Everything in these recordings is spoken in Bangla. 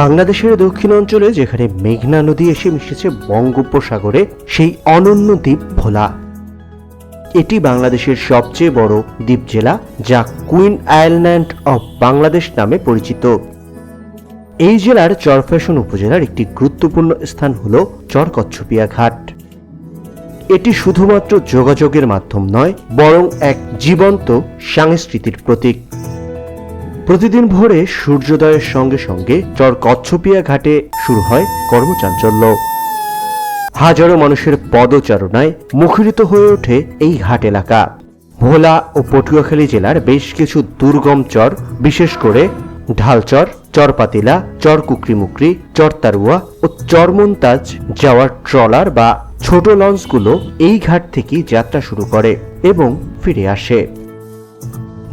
বাংলাদেশের দক্ষিণ অঞ্চলে যেখানে মেঘনা নদী এসে মিশেছে বঙ্গোপসাগরে, সেই অনন্য দ্বীপ ভোলা। এটি বাংলাদেশের সবচেয়ে বড় দ্বীপ জেলা, যা কুইন আইল্যান্ড অব বাংলাদেশ নামে পরিচিত। এই জেলার চরফ্যাশন উপজেলার একটি গুরুত্বপূর্ণ স্থান হল চর কচ্ছপিয়া ঘাট। এটি শুধুমাত্র যোগাযোগের মাধ্যম নয়, বরং এক জীবন্ত সংস্কৃতির প্রতীক। প্রতিদিন ভোরে সূর্যোদয়ের সঙ্গে সঙ্গে চর কচ্ছপিয়া ঘাটে শুরু হয় কর্মচাঞ্চল্য। হাজারো মানুষের পদচারণায় মুখরিত হয়ে ওঠে এই ঘাট এলাকা। ভোলা ও পটুয়াখালী জেলার বেশ কিছু দুর্গম চর, বিশেষ করে ঢালচর, চরপাতিলা, চর কুকরিমুকরি, চরতারুয়া ও চরমন্তাজ যাওয়ার ট্রলার বা ছোট লঞ্চগুলো এই ঘাট থেকেই যাত্রা শুরু করে এবং ফিরে আসে।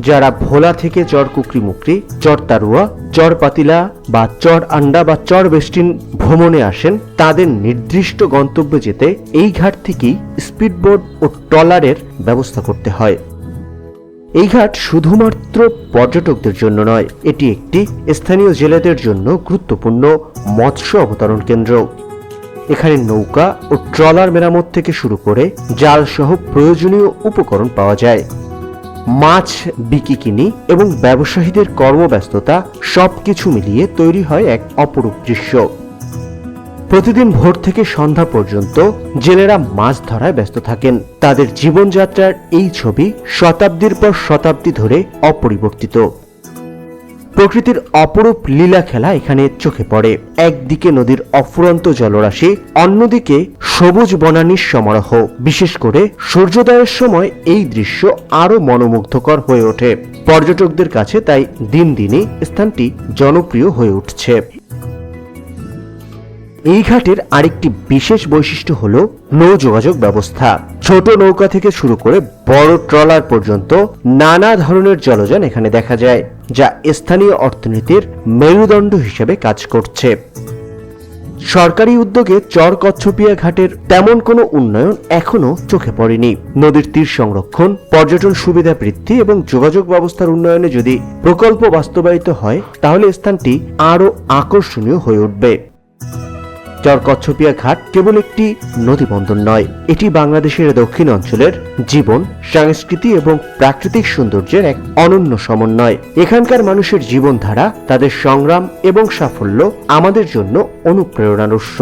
যারা ভোলা থেকে চর কুকরিমুকরি, চরতারুয়া, চরপাতিলা বা চর আন্ডা বা চর বেস্টিন ভ্রমণে আসেন, তাদের নির্দিষ্ট গন্তব্যে যেতে এই ঘাট থেকেই স্পিডবোট ও ট্রলারের ব্যবস্থা করতে হয়। এই ঘাট শুধুমাত্র পর্যটকদের জন্য নয়, এটি একটি স্থানীয় জেলেদের জন্য গুরুত্বপূর্ণ মৎস্য অবতরণ কেন্দ্র। এখানে নৌকা ও ট্রলার মেরামত থেকে শুরু করে জাল সহ প্রয়োজনীয় উপকরণ পাওয়া যায়। মাছ বিকিকিনি এবং ব্যবসায়ীদের কর্মব্যস্ততা সবকিছু মিলিয়ে তৈরি হয় এক অপরূপ দৃশ্য। প্রতিদিন ভোর থেকে সন্ধ্যা পর্যন্ত জেলেরা মাছ ধরায় ব্যস্ত থাকেন। তাদের জীবনযাত্রার এই ছবি শতাব্দীর পর শতাব্দী ধরে অপরিবর্তিত। প্রকৃতির অপরূপ লীলা খেলা এখানে চোখে পড়ে। একদিকে নদীর অফুরন্ত জলরাশি, অন্যদিকে সবুজ বনানীর সমারোহ। বিশেষ করে সূর্যোদয়ের সময় এই দৃশ্য আরো মনোমুগ্ধকর হয়ে ওঠে। পর্যটকদের কাছে তাই দিন দিনই স্থানটি জনপ্রিয় হয়ে উঠছে। এই ঘাটের আরেকটি বিশেষ বৈশিষ্ট্য হল নৌ যোগাযোগ ব্যবস্থা। ছোট নৌকা থেকে শুরু করে বড় ট্রলার পর্যন্ত নানা ধরনের জলযান এখানে দেখা যায়, যা স্থানীয় অর্থনীতির মেরুদণ্ড হিসেবে কাজ করছে। সরকারি উদ্যোগে চর কচ্ছপিয়া ঘাটের তেমন কোনো উন্নয়ন এখনো চোখে পড়েনি। নদীর তীর সংরক্ষণ, পর্যটন সুবিধা বৃদ্ধি এবং যোগাযোগ ব্যবস্থার উন্নয়নে যদি প্রকল্প বাস্তবায়িত হয়, তাহলে স্থানটি আরো আকর্ষণীয় হয়ে উঠবে। চর কচ্ছপিয়া ঘাট কেবল একটি নদীবন্দর নয়, এটি বাংলাদেশের দক্ষিণ অঞ্চলের জীবন, সংস্কৃতি এবং প্রাকৃতিক সৌন্দর্যের এক অনন্য সমন্বয়। এখানকার মানুষের জীবনধারা, তাদের সংগ্রাম এবং সাফল্য আমাদের জন্য অনুপ্রেরণার উৎস।